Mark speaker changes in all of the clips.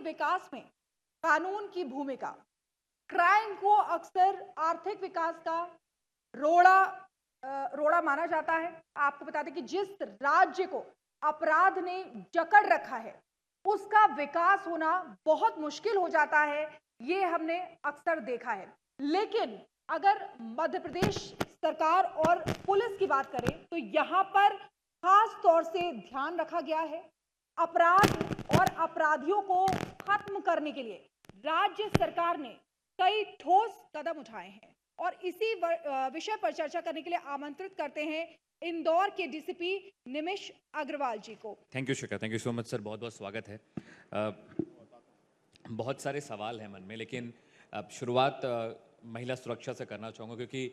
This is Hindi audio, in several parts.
Speaker 1: विकास में कानून की भूमिका। क्राइम को अक्सर आर्थिक विकास का रोड़ा रोड़ा माना जाता है। आपको बता दें कि जिस राज्य को अपराध ने जकड़ रखा है, उसका विकास होना बहुत मुश्किल हो जाता है। ये हमने अक्सर देखा है। लेकिन अगर मध्य प्रदेश सरकार और पुलिस की बात करें तो यहाँ पर खास तौर से ध्यान रखा गया है। अपराध और अपराधियों को खत्म करने के लिए राज्य सरकार ने कई ठोस कदम उठाए हैं और इसी विषय पर चर्चा करने के लिए आमंत्रित करते हैं इंदौर के डीसीपी निमिष अग्रवाल जी को।
Speaker 2: Thank you Shikha, thank you so much sir, बहुत बहुत स्वागत है। बहुत सारे सवाल हैं मन में, लेकिन शुरुआत महिला सुरक्षा से करना चाहूँगा, क्योंकि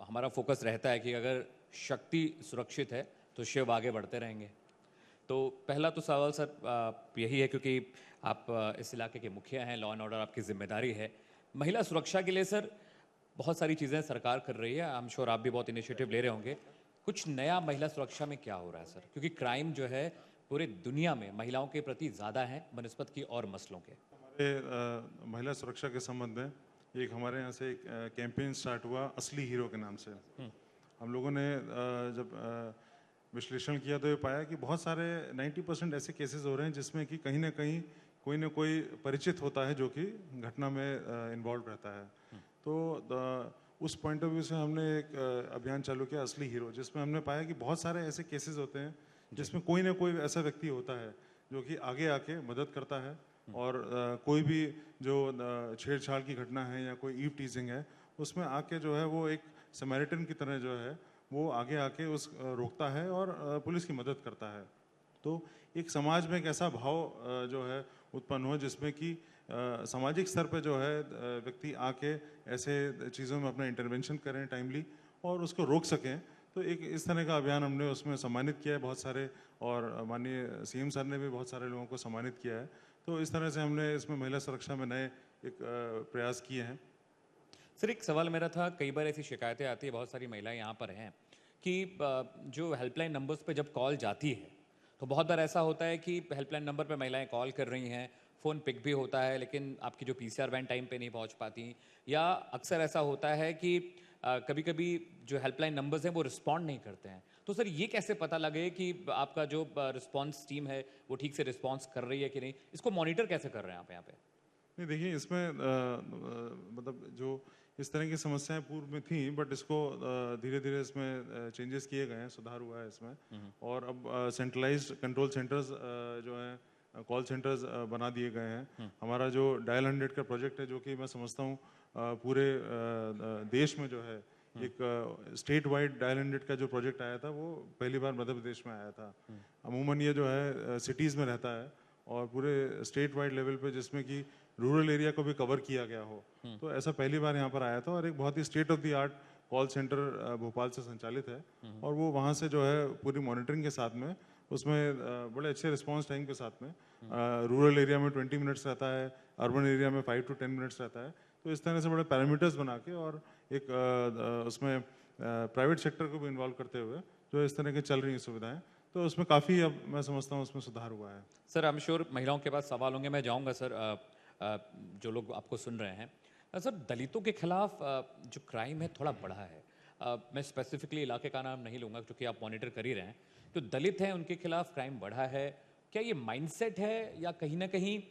Speaker 2: हमारा फोकस रहता है कि अगर शक्ति सुरक्षित है तो शिव आगे बढ़ते रहेंगे। तो पहला तो सवाल सर यही है, क्योंकि आप इस इलाके के मुखिया हैं, लॉ एंड ऑर्डर आपकी जिम्मेदारी है। महिला सुरक्षा के लिए सर बहुत सारी चीज़ें सरकार कर रही है, आई एम श्योर आप भी बहुत इनिशिएटिव ले रहे होंगे। कुछ नया महिला सुरक्षा में क्या हो रहा है सर? क्योंकि क्राइम जो है पूरे दुनिया में महिलाओं के प्रति ज़्यादा है बनस्पत की और मसलों के।
Speaker 3: हमारे महिला सुरक्षा के संबंध में एक हमारे यहाँ से एक कैंपेन स्टार्ट हुआ असली हीरो के नाम से। हम लोगों ने जब विश्लेषण किया तो ये पाया कि बहुत सारे 90% ऐसे केसेस हो रहे हैं जिसमें कि कहीं ना कहीं कोई ना कोई परिचित होता है जो कि घटना में इन्वॉल्व रहता है। तो उस पॉइंट ऑफ व्यू से हमने एक अभियान चालू किया असली हीरो, जिसमें हमने पाया कि बहुत सारे ऐसे केसेस होते हैं जिसमें कोई ना कोई ऐसा व्यक्ति होता है जो कि आगे आके मदद करता है और कोई भी जो छेड़छाड़ की घटना है या कोई ईव टीजिंग है उसमें आके जो है वो एक समैरिटन की तरह जो है वो आगे आके उस रोकता है और पुलिस की मदद करता है। तो एक समाज में एक ऐसा भाव जो है उत्पन्न हो जिसमें कि सामाजिक स्तर पे जो है व्यक्ति आके ऐसे चीज़ों में अपना इंटरवेंशन करें टाइमली और उसको रोक सकें। तो एक इस तरह का अभियान हमने उसमें सम्मानित किया है बहुत सारे, और माननीय सीएम सर ने भी बहुत सारे लोगों को सम्मानित किया है। तो इस तरह से हमने इसमें महिला सुरक्षा में नए एक प्रयास किए हैं।
Speaker 2: सर एक सवाल मेरा था, कई बार ऐसी शिकायतें आती है, बहुत सारी महिलाएं यहाँ पर हैं कि जो हेल्पलाइन नंबर्स पे जब कॉल जाती है तो बहुत बार ऐसा होता है कि हेल्पलाइन नंबर पे महिलाएं कॉल कर रही हैं, फ़ोन पिक भी होता है, लेकिन आपकी जो पीसीआर वैन टाइम पे नहीं पहुँच पाती, या अक्सर ऐसा होता है कि कभी कभी जो हेल्पलाइन नंबर्स हैं वो रिस्पॉन्ड नहीं करते हैं। तो सर ये कैसे पता लगे कि आपका जो रिस्पॉन्स टीम है वो ठीक से रिस्पॉन्स कर रही है कि नहीं? इसको मॉनिटर कैसे कर रहे हैं आप यहाँ पे?
Speaker 3: नहीं देखिए, इसमें मतलब जो इस तरह की समस्याएं पूर्व में थी, बट इसको धीरे धीरे इसमें चेंजेस किए गए हैं, सुधार हुआ है इसमें। और अब सेंट्रलाइज्ड कंट्रोल सेंटर्स जो हैं, कॉल सेंटर्स बना दिए गए हैं। हमारा जो डायल 100 का प्रोजेक्ट है, जो कि मैं समझता हूँ पूरे देश में जो है एक स्टेट वाइड डायल 100 का जो प्रोजेक्ट आया था वो पहली बार मध्य प्रदेश में आया था। अमूमन ये जो है सिटीज़ में रहता है और पूरे स्टेट वाइड लेवल पे जिसमें कि रूरल एरिया को भी कवर किया गया हो, तो ऐसा पहली बार यहाँ पर आया था। और एक बहुत ही state of the art call centre Bhopal से संचालित है और वो वहाँ से जो है पूरी मॉनिटरिंग के साथ में उसमें बड़े अच्छे रिस्पांस टाइम के साथ में रूरल एरिया में 20 मिनट्स रहता है, अर्बन एरिया में 5 to 10 मिनट्स रहता है। तो इस तरह से बड़े पैरामीटर्स बना के और एक उसमें प्राइवेट सेक्टर को भी इन्वॉल्व करते हुए जो इस तरह की चल रही सुविधाएं, तो उसमें काफ़ी अब मैं समझता हूँ उसमें सुधार हुआ है।
Speaker 2: सर आई एम श्योर महिलाओं के पास सवाल होंगे, मैं जाऊँगा सर। जो लोग आपको सुन रहे हैं सर, दलितों के खिलाफ जो क्राइम है थोड़ा बढ़ा है। मैं स्पेसिफिकली इलाके का नाम नहीं लूँगा क्योंकि आप मॉनिटर कर ही रहे हैं। जो दलित हैं उनके खिलाफ क्राइम बढ़ा है, क्या ये माइंडसेट है या कहीं ना कहीं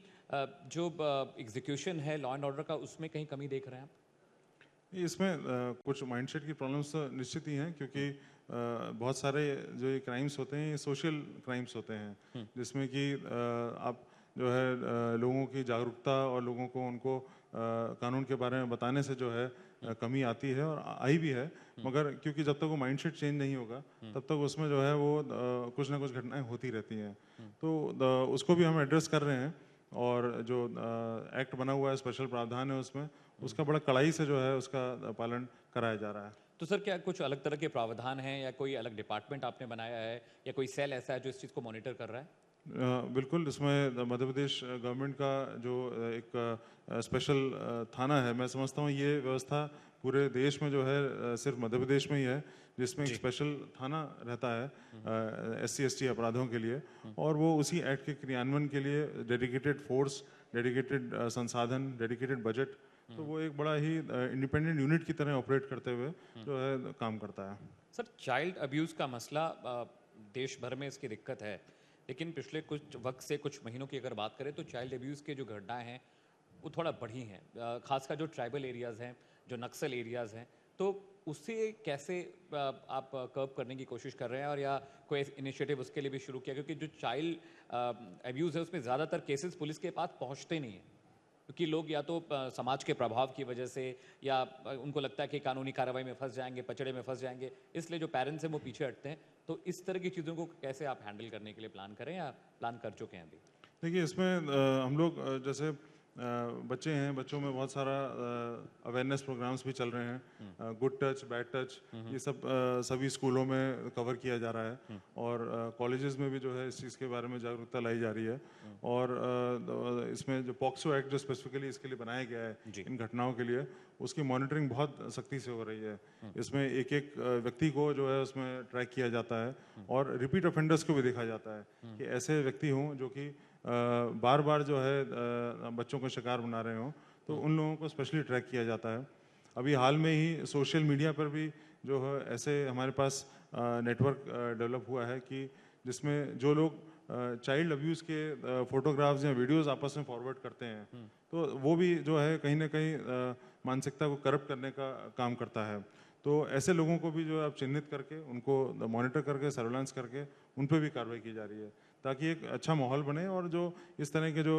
Speaker 2: जो एग्जीक्यूशन है लॉ एंड ऑर्डर का उसमें कहीं कमी देख रहे हैं आप?
Speaker 3: इसमें कुछ माइंडसेट की प्रॉब्लम्स तो निश्चित ही हैं, क्योंकि बहुत सारे जो ये क्राइम्स होते हैं ये सोशल क्राइम्स होते हैं, जिसमें कि आप जो है लोगों की जागरूकता और लोगों को उनको कानून के बारे में बताने से जो है कमी आती है और आई भी है। मगर क्योंकि जब तक वो माइंडसेट चेंज नहीं होगा तब तक उसमें जो है वो कुछ ना कुछ घटनाएं होती रहती हैं। तो उसको भी हम एड्रेस कर रहे हैं और जो एक्ट बना हुआ है, स्पेशल प्रावधान है उसमें, उसका बड़ा कड़ाई से जो है उसका पालन कराया जा रहा है।
Speaker 2: तो सर क्या कुछ अलग तरह के प्रावधान हैं या कोई अलग डिपार्टमेंट आपने बनाया है या कोई सेल ऐसा है जो इस चीज़ को मॉनिटर कर रहा है?
Speaker 3: बिल्कुल, इसमें मध्य प्रदेश गवर्नमेंट का जो एक स्पेशल थाना है, मैं समझता हूँ ये व्यवस्था पूरे देश में जो है सिर्फ मध्य प्रदेश में ही है जिसमें एक स्पेशल थाना रहता है SC/ST अपराधों के लिए, और वो उसी एक्ट के क्रियान्वयन के लिए डेडिकेटेड फोर्स, डेडिकेटेड संसाधन, डेडिकेटेड बजट, तो वो एक बड़ा ही इंडिपेंडेंट यूनिट की तरह ऑपरेट करते हुए जो है काम करता है।
Speaker 2: सर, चाइल्ड अब्यूज़ का मसला देश भर में इसकी दिक्कत है, लेकिन पिछले कुछ वक्त से, कुछ महीनों की अगर बात करें तो चाइल्ड अब्यूज़ के जो घटनाएं हैं वो थोड़ा बढ़ी हैं, खासकर जो ट्राइबल एरियाज़ हैं, जो नक्सल एरियाज़ हैं, तो उससे कैसे आप कर्ब करने की कोशिश कर रहे हैं, और या कोई इनिशिएटिव उसके लिए भी शुरू किया? क्योंकि जो चाइल्ड अब्यूज़ है उसमें ज़्यादातर केसेस पुलिस के पास पहुंचते नहीं हैं, क्योंकि लोग या तो समाज के प्रभाव की वजह से, या उनको लगता है कि कानूनी कार्रवाई में फंस जाएंगे, पचड़े में फंस जाएंगे, इसलिए जो पेरेंट्स हैं वो पीछे हटते हैं। तो इस तरह की चीज़ों को कैसे आप हैंडल करने के लिए प्लान करें, या प्लान कर चुके हैं अभी?
Speaker 3: देखिए, इसमें हम लोग जैसे बच्चे हैं, बच्चों में बहुत सारा अवेयरनेस प्रोग्राम्स भी चल रहे हैं, गुड टच, बैड टच, ये सब सभी स्कूलों में कवर किया जा रहा है, और कॉलेजेस में भी जो है इस चीज़ के बारे में जागरूकता लाई जा रही है, और इसमें जो पॉक्सो एक्ट जो स्पेसिफिकली इसके लिए बनाया गया है इन घटनाओं के लिए, उसकी मॉनिटरिंग बहुत सख्ती से हो रही है। इसमें एक एक व्यक्ति को जो है उसमें ट्रैक किया जाता है, और रिपीट ऑफेंडर्स को भी देखा जाता है कि ऐसे व्यक्ति हों जो कि बार बार जो है बच्चों का शिकार बना रहे हों, तो उन लोगों को स्पेशली ट्रैक किया जाता है। अभी हाल में ही सोशल मीडिया पर भी जो है ऐसे हमारे पास नेटवर्क डेवलप हुआ है कि जिसमें जो लोग चाइल्ड अब्यूज़ के फोटोग्राफ्स या वीडियोस आपस में फॉरवर्ड करते हैं, तो वो भी जो है कहीं ना कहीं मानसिकता को करप्ट करने का काम करता है। तो ऐसे लोगों को भी जो है आप चिन्हित करके, उनको मॉनिटर करके, सर्वेलेंस करके उन पर भी कार्रवाई की जा रही है, ताकि एक अच्छा माहौल बने, और जो इस तरह के जो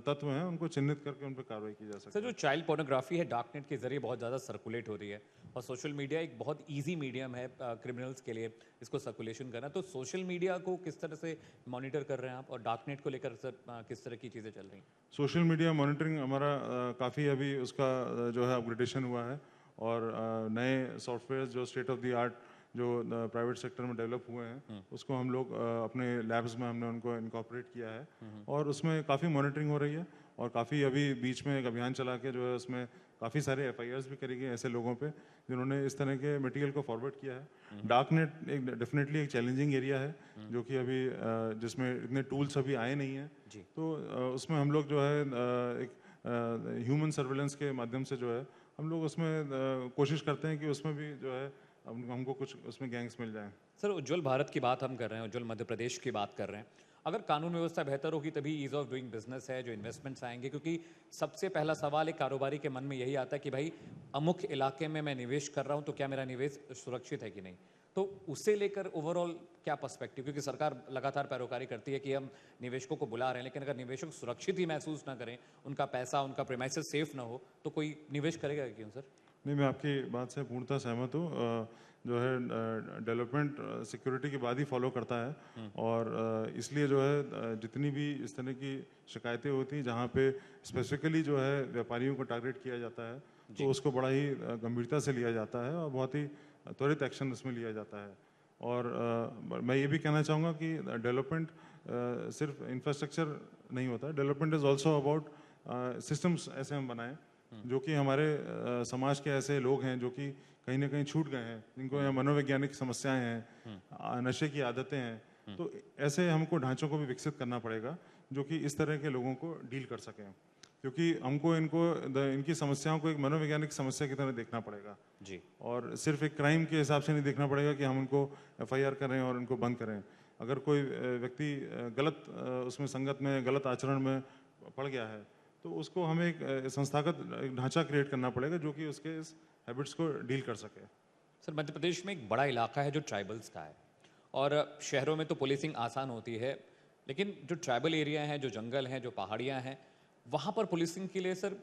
Speaker 3: तत्व हैं उनको चिन्हित करके उन पर कार्रवाई की जा
Speaker 2: सर,
Speaker 3: सके।
Speaker 2: जो चाइल्ड पोर्नोग्राफी है डार्कनेट के जरिए बहुत ज़्यादा सर्कुलेट हो रही है, और सोशल मीडिया एक बहुत इजी मीडियम है क्रिमिनल्स के लिए इसको सर्कुलेशन करना, तो सोशल मीडिया को किस तरह से मॉनिटर कर रहे हैं आप, और डार्कनेट को लेकर सर किस तरह की चीज़ें चल रही हैं?
Speaker 3: सोशल मीडिया मॉनिटरिंग हमारा काफ़ी अभी उसका जो है अपग्रेडेशन हुआ है, और नए सॉफ्टवेयर जो स्टेट ऑफ द आर्ट जो प्राइवेट सेक्टर में डेवलप हुए हैं, उसको हम लोग अपने लैब्स में हमने उनको इनकॉर्पोरेट किया है, और उसमें काफ़ी मॉनिटरिंग हो रही है, और काफ़ी अभी बीच में एक अभियान चला के जो है उसमें काफ़ी सारे FIRs भी करी गई ऐसे लोगों पे जिन्होंने इस तरह के मटेरियल को फॉरवर्ड किया है। डार्क नेट एक डेफिनेटली एक चैलेंजिंग एरिया है, जो कि अभी जिसमें इतने टूल्स अभी आए नहीं हैं, तो उसमें हम लोग जो है एक ह्यूमन सर्वेलेंस के माध्यम से जो है हम लोग उसमें कोशिश करते हैं कि उसमें भी जो है हमको कुछ उसमें गैंग्स मिल जाएं।
Speaker 2: सर, उज्ज्वल भारत की बात हम कर रहे हैं, उज्ज्वल मध्य प्रदेश की बात कर रहे हैं। अगर कानून व्यवस्था बेहतर होगी तभी ईज ऑफ डूइंग बिजनेस है, जो इन्वेस्टमेंट्स आएंगे, क्योंकि सबसे पहला सवाल एक कारोबारी के मन में यही आता है कि भाई अमुक इलाके में मैं निवेश कर रहा हूं, तो क्या मेरा निवेश सुरक्षित है कि नहीं। तो उससे लेकर ओवरऑल क्या पर्सपेक्टिव, क्योंकि सरकार लगातार पैरोकारी करती है कि हम निवेशकों को बुला रहे हैं, लेकिन अगर निवेशक सुरक्षित ही महसूस ना करें, उनका पैसा, उनका प्रेमाइसेस सेफ ना हो, तो कोई निवेश करेगा क्यों सर?
Speaker 3: नहीं, मैं आपकी बात से पूर्णतः सहमत हूँ। जो है डेवलपमेंट सिक्योरिटी के बाद ही फॉलो करता है, और इसलिए जो है जितनी भी इस तरह की शिकायतें होती हैं जहाँ पे स्पेसिफिकली जो है व्यापारियों को टारगेट किया जाता है, तो उसको बड़ा ही गंभीरता से लिया जाता है, और बहुत ही त्वरित एक्शन उसमें लिया जाता है। और मैं ये भी कहना चाहूँगा कि डेवलपमेंट सिर्फ इंफ्रास्ट्रक्चर नहीं होता, development is also about systems ऐसे हम बनाएं जो कि हमारे समाज के ऐसे लोग हैं जो कि कहीं ना कहीं छूट गए हैं, जिनको यहाँ मनोवैज्ञानिक समस्याएं हैं, नशे की आदतें हैं, तो ऐसे हमको ढांचों को भी विकसित करना पड़ेगा जो कि इस तरह के लोगों को डील कर सकें, क्योंकि हमको इनकी समस्याओं को एक मनोवैज्ञानिक समस्या की तरह देखना पड़ेगा
Speaker 2: जी।
Speaker 3: और सिर्फ एक क्राइम के हिसाब से नहीं देखना पड़ेगा कि हम उनको FIR करें और उनको बंद करें। अगर कोई व्यक्ति गलत उसमें संगत में, गलत आचरण में पड़ गया है, तो उसको हमें एक संस्थागत एक ढांचा क्रिएट करना पड़ेगा जो कि उसके इस हैबिट्स को डील कर सके।
Speaker 2: सर, मध्य प्रदेश में एक बड़ा इलाका है जो ट्राइबल्स का है, और शहरों में तो पुलिसिंग आसान होती है, लेकिन जो ट्राइबल एरिया हैं, जो जंगल हैं, जो पहाड़ियाँ हैं, वहाँ पर पुलिसिंग के लिए सर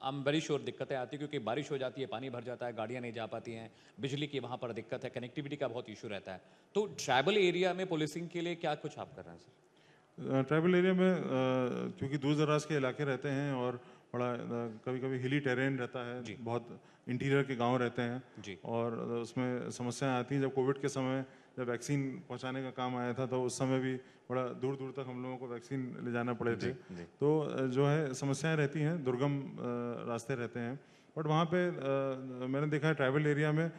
Speaker 2: बड़ी शोर दिक्कतें आती है, क्योंकि बारिश हो जाती है, पानी भर जाता है, गाड़ियाँ नहीं जा पाती हैं, बिजली की वहाँ पर दिक्कत है, कनेक्टिविटी का बहुत इशू रहता है। तो ट्राइबल एरिया में पुलिसिंग के लिए क्या कुछ आप कर रहे हैं सर?
Speaker 3: ट्राइबल एरिया में क्योंकि दूर दराज के इलाके रहते हैं और बड़ा कभी कभी हिली टेरेन रहता है, बहुत इंटीरियर के गांव रहते हैं
Speaker 2: जी।
Speaker 3: और उसमें समस्याएं आती हैं। जब कोविड के समय जब वैक्सीन पहुंचाने का काम आया था, तो उस समय भी बड़ा दूर दूर तक हम लोगों को वैक्सीन ले जाना पड़े थे। तो जो है समस्याएं रहती हैं, दुर्गम रास्ते रहते हैं, बट वहाँ पे मैंने देखा है ट्राइबल एरिया में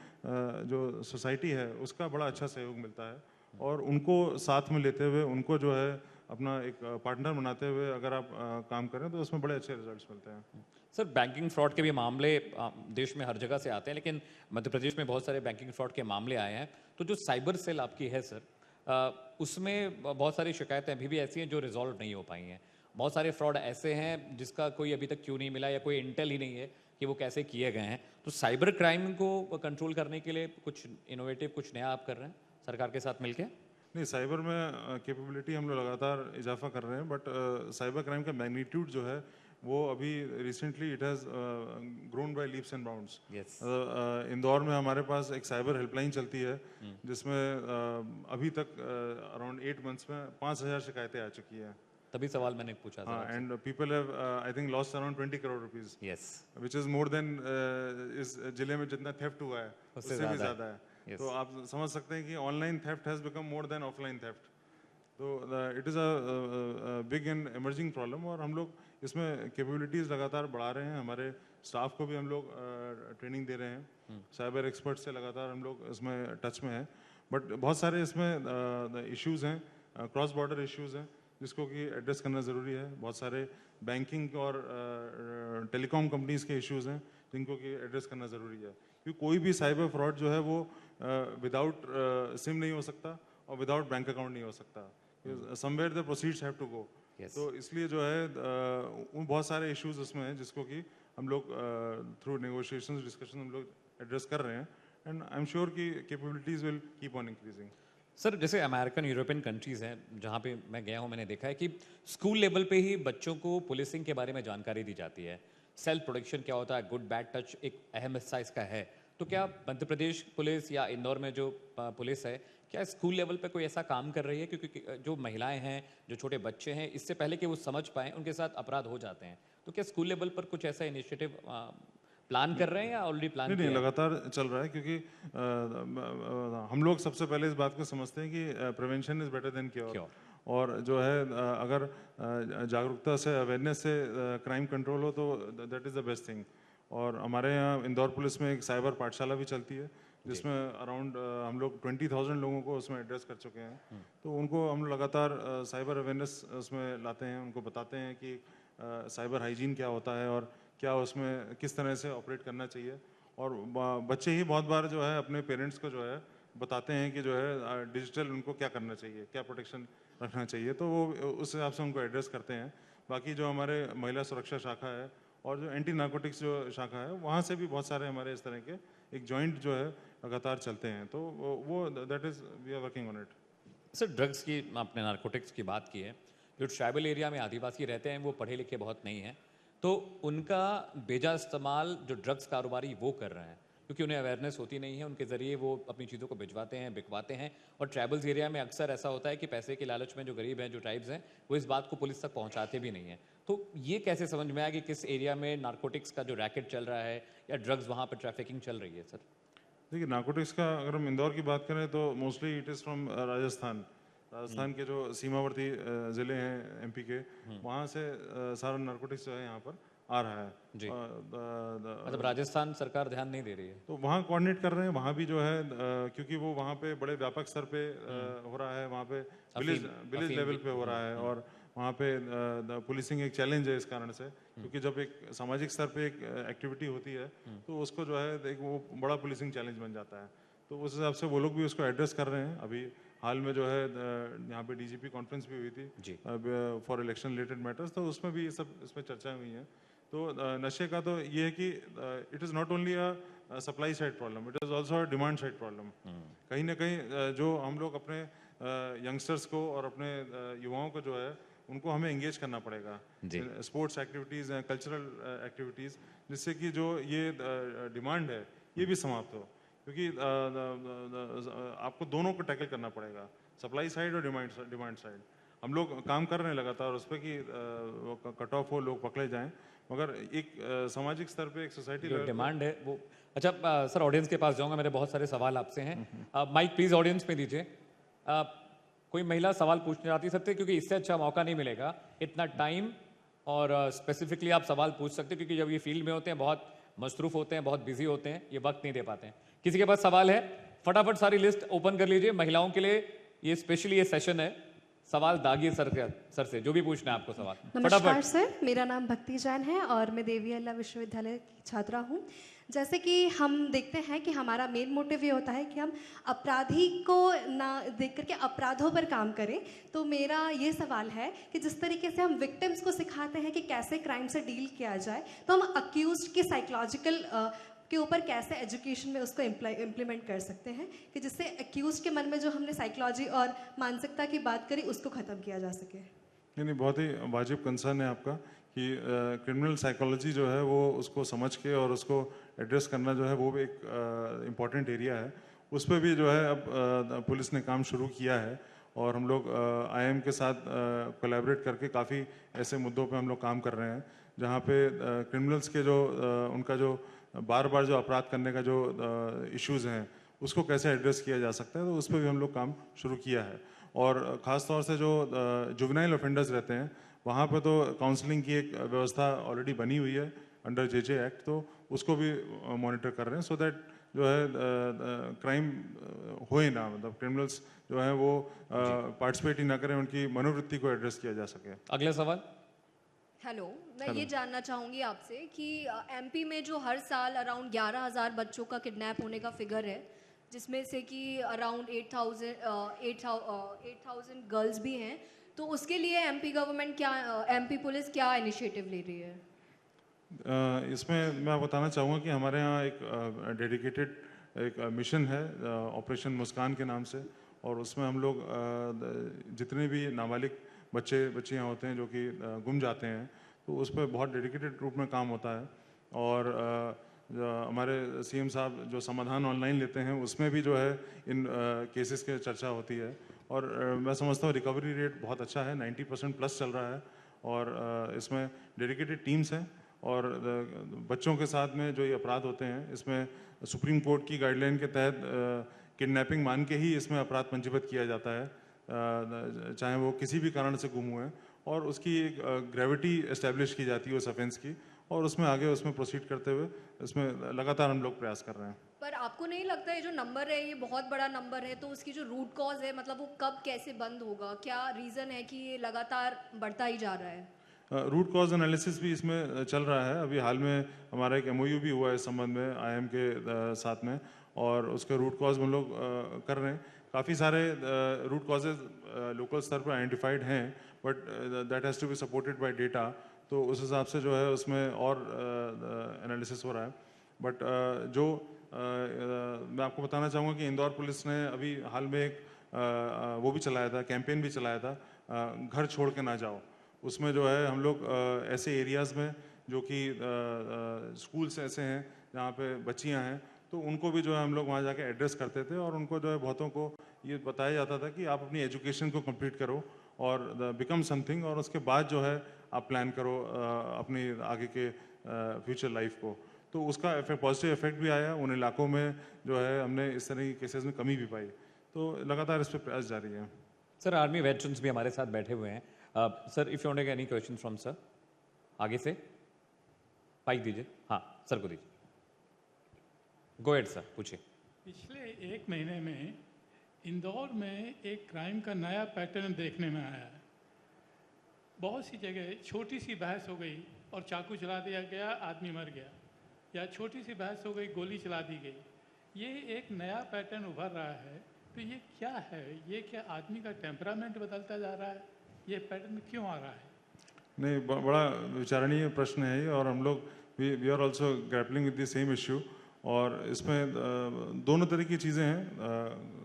Speaker 3: जो सोसाइटी है उसका बड़ा अच्छा सहयोग मिलता है, और उनको साथ में लेते हुए उनको जो है अपना एक पार्टनर बनाते हुए अगर आप काम करें तो उसमें बड़े अच्छे रिजल्ट्स मिलते हैं।
Speaker 2: सर बैंकिंग फ्रॉड के भी मामले देश में हर जगह से आते हैं, लेकिन मध्य प्रदेश में बहुत सारे बैंकिंग फ्रॉड के मामले आए हैं। तो जो साइबर सेल आपकी है सर, उसमें बहुत सारी शिकायतें अभी भी ऐसी हैं जो रिजॉल्व नहीं हो पाई हैं। बहुत सारे फ्रॉड ऐसे हैं जिसका कोई अभी तक क्यों नहीं मिला या कोई इंटेल ही नहीं है कि वो कैसे किए गए हैं। तो साइबर क्राइम को कंट्रोल करने के लिए कुछ इनोवेटिव, कुछ नया आप कर रहे हैं सरकार के साथ मिलकर?
Speaker 3: नहीं, साइबर में कैपेबिलिटी हम लोग लगातार इजाफा कर रहे हैं, बट साइबर क्राइम का मैग्नीट्यूड जो है वो अभी recently it has grown by leaps and bounds.
Speaker 2: Yes.
Speaker 3: Indore में हमारे पास एक साइबर हेल्पलाइन चलती है जिसमें अभी तक अराउंड 8 मंथ्स में 5,000 शिकायतें आ चुकी हैं।
Speaker 2: तभी सवाल मैंने पूछा था।
Speaker 3: हाँ, and people have I think lost around 20 crore rupees,
Speaker 2: yes.
Speaker 3: Which is more than इस जिले में जितना थेफ्ट हुआ है उससे भी ज़्यादा है।
Speaker 2: Yes.
Speaker 3: तो आप समझ सकते हैं कि online theft has become more than offline theft. तो it is a big and emerging problem, और हम लोग इसमें कैपेबिलिटीज़ लगातार बढ़ा रहे हैं। हमारे स्टाफ को भी हम लोग ट्रेनिंग दे रहे हैं, साइबर एक्सपर्ट से लगातार हम लोग इसमें टच में हैं। बट बहुत सारे इसमें इश्यूज़ हैं, क्रॉस बॉर्डर इश्यूज़ हैं जिसको कि एड्रेस करना ज़रूरी है। बहुत सारे बैंकिंग और टेलीकॉम कंपनीज़ के इश्यूज़ हैं जिनको कि एड्रेस करना ज़रूरी है, क्योंकि कोई भी साइबर फ्रॉड जो है वो विदाउट सिम नहीं हो सकता और विदाउट बैंक अकाउंट नहीं हो सकता। Somewhere the proceeds have to go. तो इसलिए जो है उन बहुत सारे इश्यूज उसमें हैं जिसको कि हम लोग थ्रू नेगोशिएशंस डिस्कशन हम लोग एड्रेस कर रहे हैं, एंड आई एम श्योर कि capabilities will keep on increasing.
Speaker 2: Sir जैसे अमेरिकन यूरोपियन कंट्रीज़ हैं जहाँ पे मैं गया हूँ, मैंने देखा है कि स्कूल लेवल पे ही बच्चों को पुलिसिंग के बारे में जानकारी दी जाती है। सेल्फ प्रोटेक्शन क्या होता है, गुड बैड टच एक अहम हिस्सा इसका है। तो क्या मध्य प्रदेश पुलिस या इंदौर में जो पुलिस है, क्या स्कूल लेवल पे कोई ऐसा काम कर रही है? क्योंकि जो महिलाएं हैं, जो छोटे बच्चे हैं, इससे पहले कि वो समझ पाएँ उनके साथ अपराध हो जाते हैं। तो क्या स्कूल लेवल पर कुछ ऐसा इनिशिएटिव प्लान कर रहे हैं या ऑलरेडी प्लान
Speaker 3: नहीं,
Speaker 2: किया है?
Speaker 3: लगातार चल रहा है, क्योंकि हम लोग सबसे पहले इस बात को समझते हैं कि prevention is better than cure. और जो है अगर जागरूकता से, अवेयरनेस से क्राइम कंट्रोल हो तो that is the best thing. और हमारे यहाँ इंदौर पुलिस में एक साइबर पाठशाला भी चलती है जिसमें अराउंड हम लोग 20,000 लोगों को उसमें एड्रेस कर चुके हैं। तो उनको हम लगातार साइबर अवेयरनेस उसमें लाते हैं, उनको बताते हैं कि साइबर हाइजीन क्या होता है और क्या उसमें किस तरह से ऑपरेट करना चाहिए। और बच्चे ही बहुत बार जो है अपने पेरेंट्स को जो है बताते हैं कि जो है डिजिटल उनको क्या करना चाहिए, क्या प्रोटेक्शन रखना चाहिए, तो वो उस हिसाब से उनको एड्रेस करते हैं। बाकी जो हमारे महिला सुरक्षा शाखा है और जो एंटी नार्कोटिक्स जो शाखा है, वहाँ से भी बहुत सारे हमारे इस तरह के एक जॉइंट जो है लगातार चलते हैं। तो वो that is we are working on it.
Speaker 2: Sir drugs की, आपने नारकोटिक्स की बात की है। जो ट्राइबल एरिया में आदिवासी रहते हैं वो पढ़े लिखे बहुत नहीं हैं, तो उनका बेजा इस्तेमाल जो ड्रग्स कारोबारी वो कर रहे हैं, क्योंकि उन्हें अवेयरनेस होती नहीं है, उनके ज़रिए वो अपनी चीज़ों को भिजवाते हैं, बिकवाते हैं। और ट्राइबल्स एरिया में अक्सर ऐसा होता है कि पैसे के लालच में जो गरीब हैं, जो ट्राइब्स हैं, वो इस बात को पुलिस तक पहुंचाते भी नहीं हैं। तो ये कैसे समझ में आया कि किस एरिया में नारकोटिक्स का जो रैकेट चल रहा है या ड्रग्स वहाँ पर ट्रैफिकिंग चल रही है? सर
Speaker 3: देखिए, नार्कोटिक्स का अगर हम इंदौर की बात करें तो mostly it is from Rajasthan के जो सीमावर्ती ज़िले हैं एमपी के, वहाँ से सारा नार्कोटिक्स जो है यहाँ पर आ रहा है
Speaker 2: जी। मतलब राजस्थान सरकार ध्यान नहीं दे रही है?
Speaker 3: तो वहाँ कोऑर्डिनेट कर रहे हैं, वहाँ भी जो है क्योंकि वो वहाँ पे बड़े व्यापक स्तर पे हो रहा है, वहाँ पे विलेज लेवल पे हो रहा है, और वहाँ पे पुलिसिंग एक चैलेंज है इस कारण से, क्योंकि जब एक सामाजिक स्तर पे एक एक्टिविटी होती है तो उसको जो है एक वो बड़ा पुलिसिंग चैलेंज बन जाता है। तो उस हिसाब से वो लोग भी उसको एड्रेस कर रहे हैं। अभी हाल में जो है यहाँ पे डीजीपी कॉन्फ्रेंस भी हुई थी फॉर इलेक्शन रिलेटेड मैटर्स, तो उसमें भी ये सब इसमें चर्चाएं हुई हैं। तो नशे का तो ये है कि it is not only a supply side problem, it is also a demand side problem. कहीं ना कहीं जो हम लोग अपने यंगस्टर्स को और अपने युवाओं को जो है उनको हमें एंगेज करना पड़ेगा, स्पोर्ट्स एक्टिविटीज़ हैं, कल्चरल एक्टिविटीज़, जिससे कि जो ये डिमांड है ये भी समाप्त हो। क्योंकि आपको दोनों को टैकल करना पड़ेगा, सप्लाई साइड और डिमांड साइड। हम लोग काम कर रहे हैं लगातार उस पर कि कट ऑफ हो, लोग पकड़े जाएं, मगर एक सामाजिक स्तर पे एक सोसाइटी
Speaker 2: जो डिमांड है वो। अच्छा सर, ऑडियंस के पास जाऊंगा, मेरे बहुत सारे सवाल आपसे हैं। माइक प्लीज ऑडियंस में दीजिए। कोई महिला सवाल पूछना चाहती सकते, क्योंकि इससे अच्छा मौका नहीं मिलेगा, इतना टाइम और स्पेसिफिकली आप सवाल पूछ सकते, क्योंकि जब ये फील्ड में होते हैं बहुत मसरूफ होते हैं, बहुत बिजी होते हैं, ये वक्त नहीं दे पाते हैं। किसी के पास सवाल है? फटाफट सारी लिस्ट ओपन कर लीजिए। महिलाओं के लिए ये स्पेशली ये सेशन है। सवाल दागिए सर से, जो भी पूछना है आपको सवाल
Speaker 4: नमस्कार
Speaker 2: फटाफट।
Speaker 4: सर, मेरा नाम भक्ति जैन है और मैं देवी अल्लाह विश्वविद्यालय की छात्रा हूँ। जैसे कि हम देखते हैं कि हमारा मेन मोटिव ये होता है कि हम अपराधी को ना देख करके अपराधों पर काम करें। तो मेरा ये सवाल है कि जिस तरीके से हम विक्टिम्स को सिखाते हैं कि कैसे क्राइम से डील किया जाए, तो हम अक्यूज्ड के साइकोलॉजिकल के ऊपर कैसे एजुकेशन में उसको इम्प्लीमेंट कर सकते हैं कि जिससे एक्यूज के मन में जो हमने साइकोलॉजी और मानसिकता की बात करी उसको ख़त्म किया जा सके।
Speaker 3: नहीं, बहुत ही वाजिब कंसर्न है आपका कि क्रिमिनल साइकोलॉजी जो है वो उसको समझ के और उसको एड्रेस करना जो है वो भी एक इम्पॉर्टेंट एरिया है। उस पर भी जो है अब पुलिस ने काम शुरू किया है और हम लोग आईएम के साथ कोलैबोरेट करके काफ़ी ऐसे मुद्दों पे हम लोग काम कर रहे हैं जहाँ पे क्रिमिनल्स के जो उनका जो बार बार जो अपराध करने का जो इश्यूज़ हैं उसको कैसे एड्रेस किया जा सकता है, तो उस पर भी हम लोग काम शुरू किया है। और ख़ास तौर से जो जुवेनाइल ऑफेंडर्स रहते हैं वहाँ पे तो काउंसलिंग की एक व्यवस्था ऑलरेडी बनी हुई है अंडर जेजे एक्ट, तो उसको भी मॉनिटर कर रहे हैं सो दैट जो है क्राइम होए ना, मतलब क्रिमिनल्स जो है वो पार्टिसिपेट ही ना करें, उनकी मनोवृत्ति को एड्रेस किया जा सके।
Speaker 2: अगला सवाल।
Speaker 5: हेलो, मैं ये जानना चाहूँगी आपसे कि एमपी में जो हर साल अराउंड 11,000 बच्चों का किडनैप होने का फिगर है, जिसमें से कि अराउंड 8,000 गर्ल्स भी हैं, तो उसके लिए एमपी गवर्नमेंट क्या, एमपी पुलिस क्या इनिशिएटिव ले रही है?
Speaker 3: इसमें मैं आपको बताना चाहूँगा कि हमारे यहाँ एक डेडिकेटेड एक मिशन है ऑपरेशन मुस्कान के नाम से, और उसमें हम लोग जितने भी नाबालिग बच्चे बच्चियाँ होते हैं जो कि गुम जाते हैं, तो उस पर बहुत डेडिकेटेड रूप में काम होता है। और हमारे सीएम साहब जो समाधान ऑनलाइन लेते हैं उसमें भी जो है इन केसेस के चर्चा होती है, और मैं समझता हूँ रिकवरी रेट बहुत अच्छा है, 90% प्लस चल रहा है। और इसमें डेडिकेटेड टीम्स हैं और बच्चों के साथ में जो ये अपराध होते हैं इसमें सुप्रीम कोर्ट की गाइडलाइन के तहत किडनैपिंग मान के ही इसमें अपराध पंजीबद्ध किया जाता है, चाहे वो किसी भी कारण से गुम हुए हैं, और उसकी एक ग्रेविटी एस्टेब्लिश की जाती है उस ऑफेंस की, और उसमें आगे उसमें प्रोसीड करते हुए इसमें लगातार हम लोग प्रयास कर रहे हैं।
Speaker 5: पर आपको नहीं लगता है जो नंबर है ये बहुत बड़ा नंबर है, तो उसकी जो रूट कॉज है, मतलब वो कब कैसे बंद होगा? क्या रीज़न है कि ये लगातार बढ़ता ही जा रहा है?
Speaker 3: रूट कॉज एनालिसिस भी इसमें चल रहा है। अभी हाल में हमारा एक MOU भी हुआ है इस संबंध में आईएम के साथ में, और उसके रूट कॉज हम लोग कर रहे हैं। काफ़ी सारे रूट कॉजेज लोकल स्तर पर आइडेंटिफाइड हैं, but that has to be supported by data, तो उस हिसाब से जो है उसमें और एनालिसिस हो रहा है। बट जो मैं आपको बताना चाहूँगा कि इंदौर पुलिस ने अभी हाल में एक वो भी चलाया था, कैंपेन भी चलाया था, घर छोड़ के ना जाओ। उसमें जो है हम लोग ऐसे एरियाज़ में जो कि स्कूल्स ऐसे हैं जहाँ पे बच्चियाँ हैं, तो उनको भी जो है हम लोग वहाँ जाके एड्रेस करते थे, और उनको जो है बहुतों को ये बताया जाता था कि आप अपनी एजुकेशन को कंप्लीट करो और बिकम समथिंग, और उसके बाद जो है आप प्लान करो अपनी आगे के फ्यूचर लाइफ को। तो उसका पॉजिटिव इफेक्ट भी आया उन इलाकों में, जो है हमने इस तरह की केसेस में कमी भी पाई, तो लगातार इस पर प्रयास जारी है।
Speaker 2: सर आर्मी वेटरन्स भी हमारे साथ बैठे हुए हैं। Sir if you want any question from sir, आगे से माइक दीजिए। हाँ सर को दीजिए, गो अहेड सर, पूछिए।
Speaker 6: पिछले 1 महीने में इंदौर में एक क्राइम का नया पैटर्न देखने में आया है। बहुत सी जगह छोटी सी बहस हो गई और चाकू चला दिया गया, आदमी मर गया, या छोटी सी बहस हो गई, गोली चला दी गई। ये एक नया पैटर्न उभर रहा है, तो ये क्या है? ये क्या आदमी का टेम्परामेंट बदलता जा रहा है? ये पैटर्न क्यों आ रहा है?
Speaker 3: नहीं, बड़ा विचारणीय प्रश्न है ये, और हम लोग we are also grappling with the same issue. और इसमें दोनों तरह की चीज़ें हैं,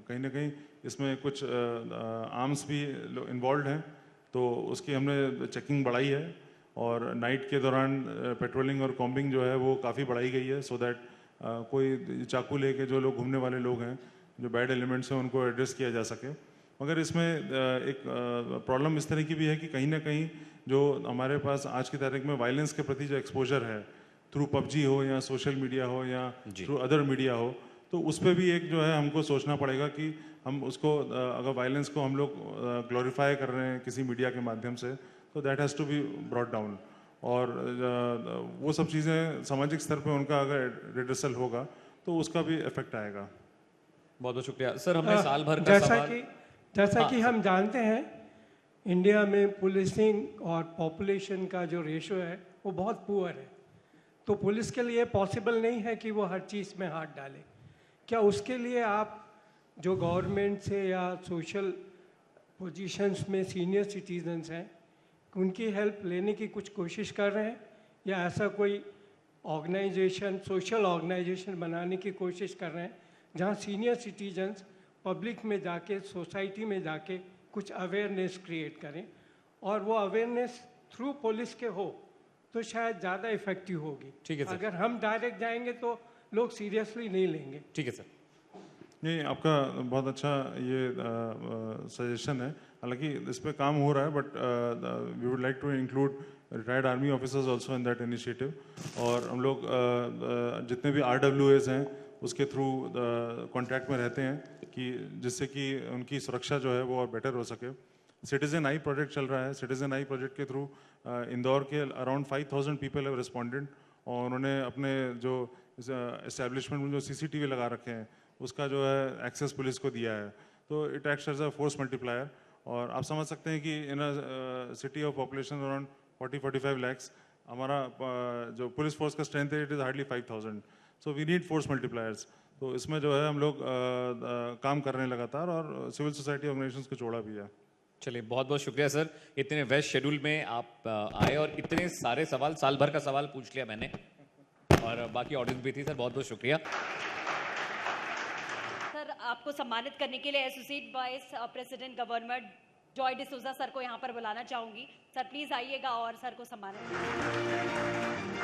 Speaker 3: कहीं ना कहीं इसमें कुछ आर्म्स भी इन्वॉल्व हैं, तो उसकी हमने चेकिंग बढ़ाई है, और नाइट के दौरान पेट्रोलिंग और कॉम्बिंग जो है वो काफ़ी बढ़ाई गई है, सो दैट कोई चाकू लेके जो लोग घूमने वाले लोग हैं, जो बैड एलिमेंट्स हैं, उनको एड्रेस किया जा सके। मगर इसमें एक प्रॉब्लम इस तरह की भी है कि कहीं ना कहीं जो हमारे पास आज की तारीख में वायलेंस के प्रति जो एक्सपोजर है, थ्रू PUBG हो या सोशल मीडिया हो या थ्रू अदर मीडिया हो, तो उस पर भी एक जो है हमको सोचना पड़ेगा कि हम उसको अगर वायलेंस को हम लोग ग्लोरीफाई कर रहे हैं किसी मीडिया के माध्यम से, तो that has to be brought down. और वो सब चीज़ें सामाजिक स्तर पे उनका अगर रिड्रेसल होगा तो उसका भी इफेक्ट आएगा।
Speaker 2: बहुत बहुत शुक्रिया सर। हमने साल भर का
Speaker 7: जैसा
Speaker 2: सवाल
Speaker 7: कि जैसा
Speaker 2: हाँ,
Speaker 7: कि हम जानते हैं इंडिया में पुलिसिंग और पॉपुलेशन का जो रेशो है वो बहुत पुअर है, तो पुलिस के लिए पॉसिबल नहीं है कि वो हर चीज़ में हाथ डाले। क्या उसके लिए आप जो गवर्नमेंट से या सोशल पोजीशंस में सीनियर सिटीजन्स हैं उनकी हेल्प लेने की कुछ कोशिश कर रहे हैं, या ऐसा कोई ऑर्गेनाइजेशन सोशल ऑर्गेनाइजेशन बनाने की कोशिश कर रहे हैं जहां सीनियर सिटीजन्स पब्लिक में जाके सोसाइटी में जाके कुछ अवेयरनेस क्रिएट करें, और वो अवेयरनेस थ्रू पुलिस के हो तो शायद ज़्यादा इफेक्टिव होगी।
Speaker 2: ठीक है सर।
Speaker 7: अगर हम डायरेक्ट जाएंगे तो लोग सीरियसली नहीं लेंगे।
Speaker 2: ठीक है सर।
Speaker 3: नहीं, आपका बहुत अच्छा ये सजेशन है, हालांकि इस पे काम हो रहा है, but we would like to include retired army officers also in that initiative. और हम लोग जितने भी RWAs हैं उसके थ्रू कॉन्टैक्ट में रहते हैं कि जिससे कि उनकी सुरक्षा जो है वो और बेटर हो सके। सिटीजन आई प्रोजेक्ट चल रहा है। सिटीजन आई प्रोजेक्ट के थ्रू इंदौर के अराउंड 5000 पीपल हैव रिस्पॉन्डेड, और उन्होंने अपने जो एस्टेब्लिशमेंट में जो CCTV लगा रखे हैं उसका जो है एक्सेस पुलिस को दिया है, तो it acts as a force multiplier. और आप समझ सकते हैं कि in a city of population around 40-45 lakhs हमारा जो पुलिस फोर्स का स्ट्रेंथ है it is hardly 5000, so we need force multipliers. तो इसमें जो है हम लोग काम कर रहे हैं लगातार, और सिविल सोसाइटी ऑर्गेनाइजेशंस को जोड़ा भी है।
Speaker 2: चलिए बहुत बहुत शुक्रिया सर, इतने व्यस्त शेड्यूल में आप आए और इतने सारे सवाल, साल भर का सवाल पूछ लिया मैंने और बाकी ऑडियंस भी थी। सर बहुत बहुत शुक्रिया।
Speaker 8: सर आपको सम्मानित करने के लिए associate vice president governor Joy D'Souza sir को यहाँ पर बुलाना चाहूँगी। सर प्लीज़ आइएगा और सर को सम्मानित कीजिए।